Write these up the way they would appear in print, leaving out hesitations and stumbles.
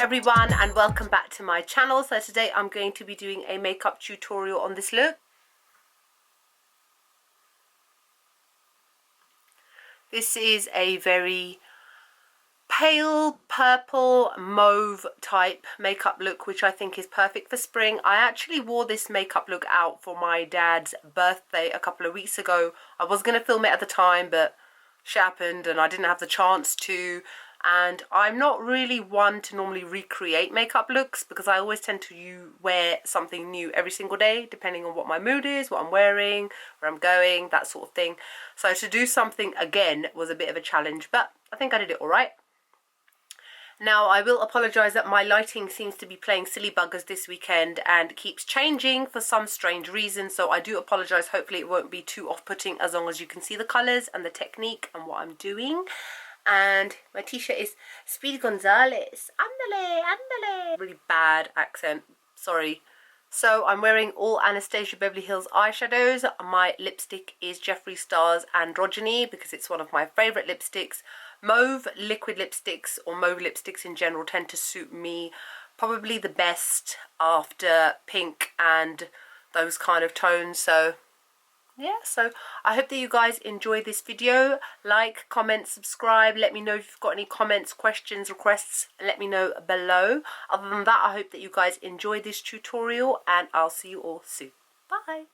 everyone and welcome back to my channel. So today I'm going to be doing a makeup tutorial on this look. This is a very pale purple mauve type makeup look, which I think is perfect for spring. I actually wore this makeup look out for my dad's birthday a couple of weeks ago. I was going to film it at the time, but shit happened and I didn't have the chance to. And I'm not really one to normally recreate makeup looks because I always tend to wear something new every single day, depending on what my mood is, what I'm wearing, where I'm going, that sort of thing. So to do something again was a bit of a challenge, but I think I did it all right. Now, I will apologise that my lighting seems to be playing silly buggers this weekend and keeps changing for some strange reason, so I do apologise. Hopefully it won't be too off-putting as long as you can see the colours and the technique and what I'm doing. And my t-shirt is Speedy Gonzales. Andale, andale. Really bad accent, sorry. So I'm wearing all Anastasia Beverly Hills eyeshadows. My lipstick is Jeffree Star's Androgyny because it's one of my favourite lipsticks. Mauve liquid lipsticks or mauve lipsticks in general tend to suit me probably the best after pink and those kind of tones. So yeah, so I hope that you guys enjoy this video. Like, comment, subscribe. Let me know if you've got any comments, questions, requests. Let me know below. Other than that, I hope that you guys enjoy this tutorial and I'll see you all soon. Bye.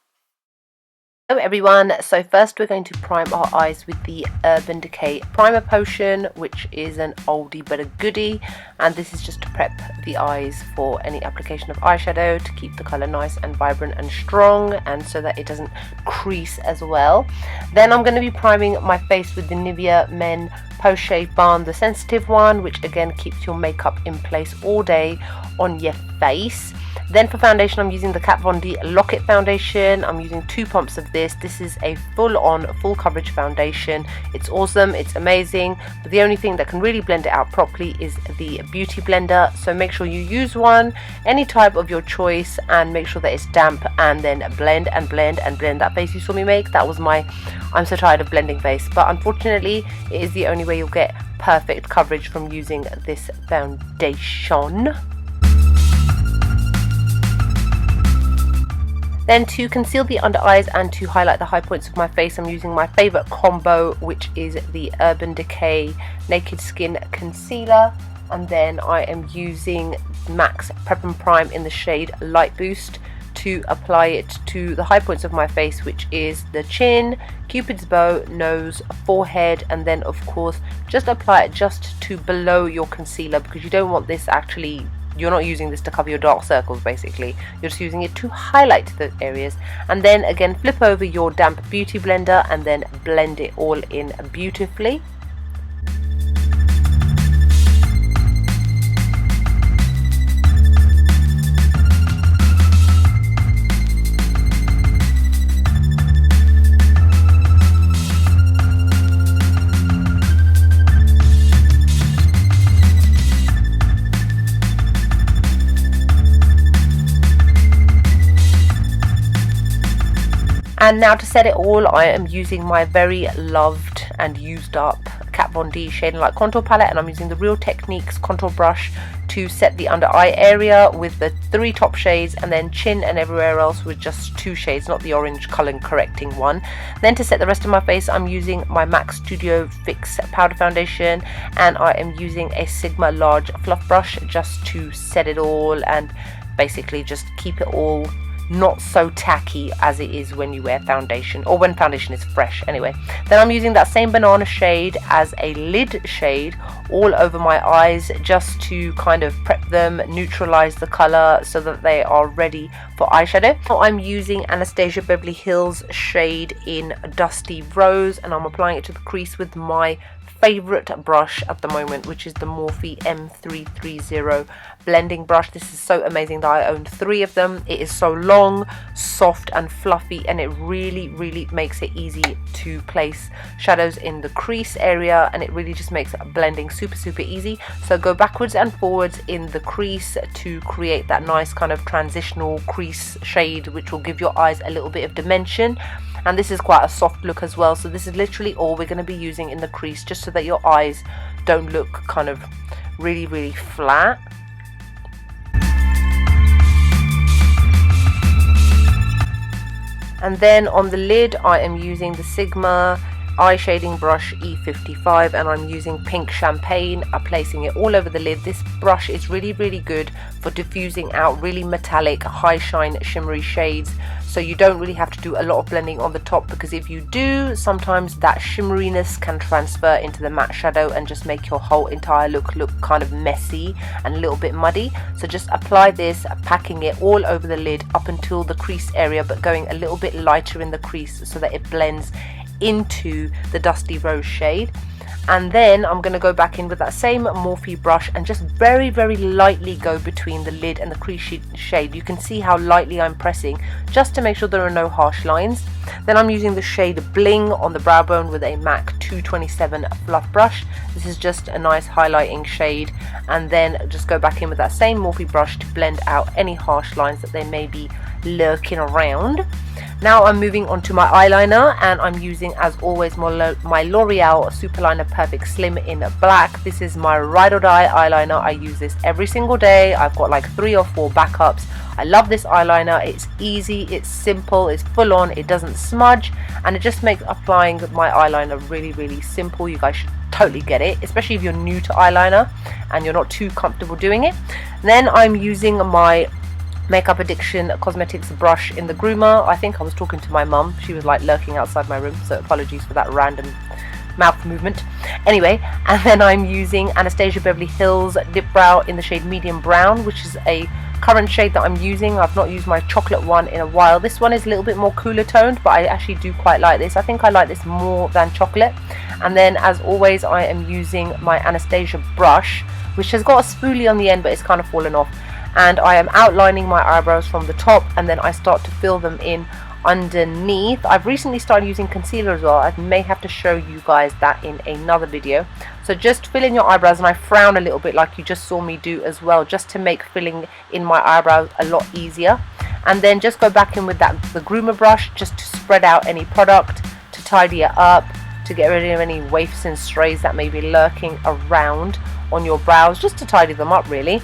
Hello everyone, so first we're going to prime our eyes with the Urban Decay Primer Potion, which is an oldie but a goodie, and this is just to prep the eyes for any application of eyeshadow to keep the colour nice and vibrant and strong, and so that it doesn't crease as well. Then I'm going to be priming my face with the Nivea Men Post Shave Balm, the sensitive one, which again keeps your makeup in place all day on your face. Then for foundation, I'm using the Kat Von D Lock-It foundation. I'm using 2 pumps of this. This is a full-on, full coverage foundation. It's awesome, it's amazing, but the only thing that can really blend it out properly is the beauty blender. So make sure you use one, any type of your choice, and make sure that it's damp, and then blend and blend and blend. That face you saw me make, that was my I'm so tired of blending face, but unfortunately it is the only way you'll get perfect coverage from using this foundation. Then to conceal the under eyes and to highlight the high points of my face, I'm using my favourite combo, which is the Urban Decay Naked Skin Concealer. And then I am using MAC's Prep and Prime in the shade Light Boost to apply it to the high points of my face, which is the chin, Cupid's bow, nose, forehead, and then of course just apply it just to below your concealer, because you don't want this actually, you're not using this to cover your dark circles basically, you're just using it to highlight those areas. And then again flip over your damp beauty blender and then blend it all in beautifully. And now to set it all, I am using my very loved and used up Kat Von D Shade and Light Contour Palette, and I'm using the Real Techniques contour brush to set the under eye area with the 3 top shades, and then chin and everywhere else with just 2 shades, not the orange color correcting one. Then to set the rest of my face, I'm using my MAC Studio Fix powder foundation, and I am using a Sigma large fluff brush just to set it all and basically just keep it all not so tacky as it is when you wear foundation, or when foundation is fresh anyway. Then I'm using that same banana shade as a lid shade all over my eyes just to kind of prep them, neutralize the color so that they are ready for eyeshadow. Now I'm using Anastasia Beverly Hills shade in Dusty Rose, and I'm applying it to the crease with my favorite brush at the moment, which is the Morphe M330 blending brush. This is so amazing that I own 3 of them. It is so long, soft and fluffy, and it really makes it easy to place shadows in the crease area, and it really just makes blending super easy. So go backwards and forwards in the crease to create that nice kind of transitional crease shade, which will give your eyes a little bit of dimension. And this is quite a soft look as well, so this is literally all we're going to be using in the crease, just so that your eyes don't look kind of really flat. And then on the lid I am using the Sigma eye shading brush E55, and I'm using pink champagne. I'm placing it all over the lid. This brush is really good for diffusing out really metallic, high shine, shimmery shades, so you don't really have to do a lot of blending on the top, because if you do, sometimes that shimmeriness can transfer into the matte shadow and just make your whole entire look kind of messy and a little bit muddy. So just apply this, packing it all over the lid up until the crease area, but going a little bit lighter in the crease so that it blends into the dusty rose shade. And then I'm going to go back in with that same Morphe brush and just very lightly go between the lid and the crease shade. You can see how lightly I'm pressing, just to make sure there are no harsh lines. Then I'm using the shade Bling on the brow bone with a MAC 227 fluff brush. This is just a nice highlighting shade, and then just go back in with that same Morphe brush to blend out any harsh lines that they may be lurking around. Now I'm moving on to my eyeliner, and I'm using, as always, my L'Oreal Superliner Perfect Slim in black. This is my ride or die eyeliner. I use this every single day. I've got like 3 or 4 backups. I love this eyeliner. It's easy, it's simple, it's full on, it doesn't smudge, and it just makes applying my eyeliner really simple. You guys should totally get it, especially if you're new to eyeliner and you're not too comfortable doing it. Then I'm using my Makeup Addiction Cosmetics brush in the groomer. I think I was talking to my mum. She was like lurking outside my room, so apologies for that random mouth movement. Anyway, and then I'm using Anastasia Beverly Hills Dipbrow in the shade Medium Brown, which is a current shade that I'm using. I've not used my chocolate one in a while. This one is a little bit more cooler toned, but I actually do quite like this. I think I like this more than chocolate. And then, as always, I am using my Anastasia brush, which has got a spoolie on the end, but it's kind of fallen off. And I am outlining my eyebrows from the top, and then I start to fill them in underneath. I've recently started using concealer as well. I may have to show you guys that in another video. So just fill in your eyebrows, and I frown a little bit like you just saw me do as well, just to make filling in my eyebrows a lot easier. And then just go back in with the groomer brush, just to spread out any product, to tidy it up, to get rid of any waifs and strays that may be lurking around on your brows, just to tidy them up really.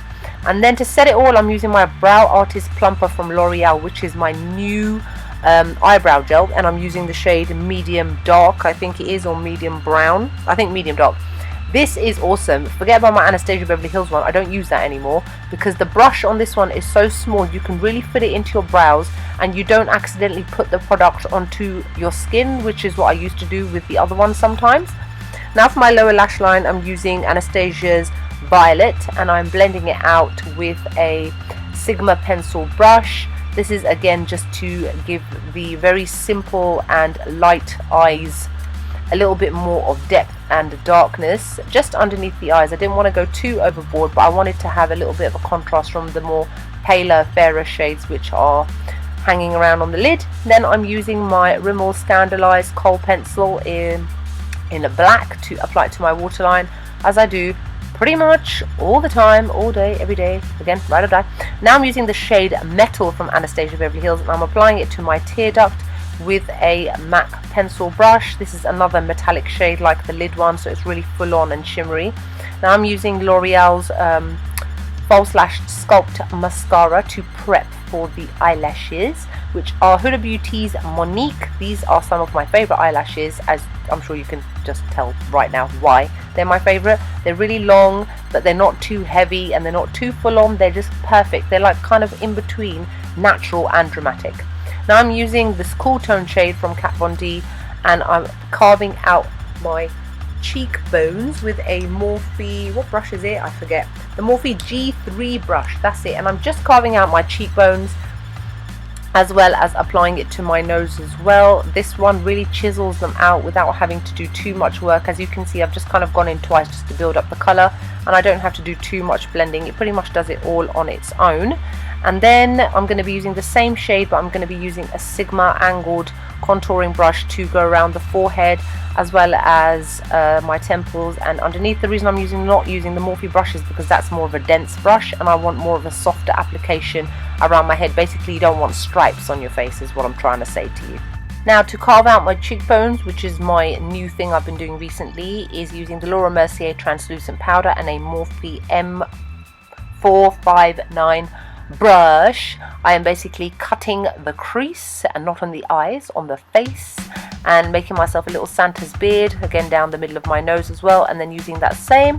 And then to set it all, I'm using my Brow Artist Plumper from L'Oreal, which is my new eyebrow gel, and I'm using the shade Medium Dark, I think it is, or Medium Brown. I think Medium Dark. This is awesome. Forget about my Anastasia Beverly Hills one. I don't use that anymore, because the brush on this one is so small. You can really fit it into your brows, and you don't accidentally put the product onto your skin, which is what I used to do with the other one sometimes. Now for my lower lash line, I'm using Anastasia's Violet, and I'm blending it out with a Sigma pencil brush. This is again just to give the very simple and light eyes a little bit more of depth and darkness just underneath the eyes. I didn't want to go too overboard, but I wanted to have a little bit of a contrast from the more paler, fairer shades which are hanging around on the lid. Then I'm using my Rimmel Scandaleyes Kohl pencil in black to apply it to my waterline, as I do pretty much all the time, all day, every day, again, ride or die. Now I'm using the shade Metal from Anastasia Beverly Hills, and I'm applying it to my tear duct with a MAC pencil brush. This is another metallic shade like the lid one, so it's really full on and shimmery. Now I'm using L'Oreal's False Lash Sculpt Mascara to prep for the eyelashes, which are Huda Beauty's Monique. These are some of my favourite eyelashes, as I'm sure you can just tell right now why they're my favourite. They're really long, but they're not too heavy and they're not too full on. They're just perfect. They're like kind of in between natural and dramatic. Now I'm using this cool tone shade from Kat Von D, and I'm carving out my cheekbones with a Morphe, what brush is it? I forget. The Morphe G3 brush, that's it. And I'm just carving out my cheekbones, as well as applying it to my nose as well. This one really chisels them out without having to do too much work. As you can see, I've just kind of gone in twice just to build up the colour, and I don't have to do too much blending. It pretty much does it all on its own. And then I'm going to be using the same shade, but I'm going to be using a Sigma angled contouring brush to go around the forehead, as well as my temples and underneath. The reason I'm not using the Morphe brush is because that's more of a dense brush, and I want more of a softer application around my head. Basically, you don't want stripes on your face is what I'm trying to say to you. Now to carve out my cheekbones, which is my new thing I've been doing recently, is using the Laura Mercier translucent powder and a Morphe M459 brush, I am basically cutting the crease, and not on the eyes, on the face, and making myself a little Santa's beard, again down the middle of my nose as well, and then using that same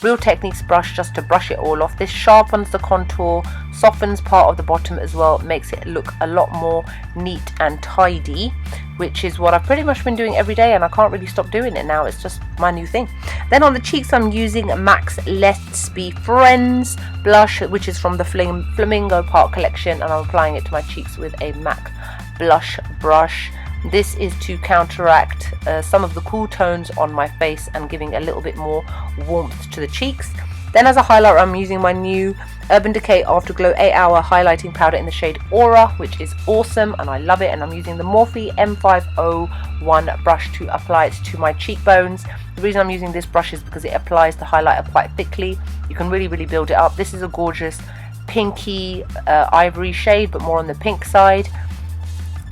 Real Techniques brush just to brush it all off. This sharpens the contour, softens part of the bottom as well, makes it look a lot more neat and tidy, which is what I've pretty much been doing every day, and I can't really stop doing it now. It's just my new thing. Then on the cheeks, I'm using MAC's Let's Be Friends blush, which is from the Flamingo Park collection, and I'm applying it to my cheeks with a MAC blush brush. This is to counteract some of the cool tones on my face and giving a little bit more warmth to the cheeks. Then as a highlighter, I'm using my new Urban Decay Afterglow 8-Hour Highlighting Powder in the shade Aura, which is awesome and I love it. And I'm using the Morphe M501 brush to apply it to my cheekbones. The reason I'm using this brush is because it applies the highlighter quite thickly. You can really build it up. This is a gorgeous pinky ivory shade, but more on the pink side.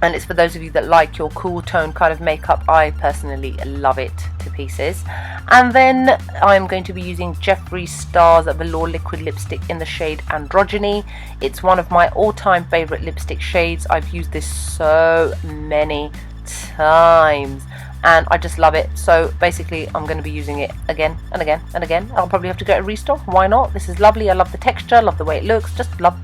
And it's for those of you that like your cool tone kind of makeup. I personally love it to pieces. And then I'm going to be using Jeffree Star's Velour Liquid Lipstick in the shade Androgyny. It's one of my all-time favorite lipstick shades. I've used this so many times and I just love it. So basically I'm going to be using it again and again and again. I'll probably have to get a restock. Why not? This is lovely. I love the texture, love the way it looks, just love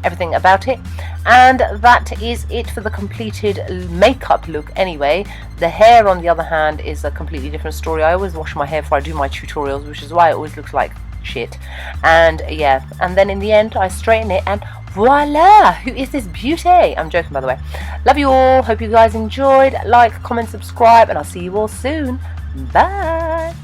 everything about it. And that is it for the completed makeup look anyway. The hair, on the other hand, is a completely different story. I always wash my hair before I do my tutorials, which is why it always looks like shit. And yeah, and then in the end I straighten it and voila, who is this beauty? I'm joking, by the way. Love you all. Hope you guys enjoyed. Like, comment, subscribe, and I'll see you all soon. Bye.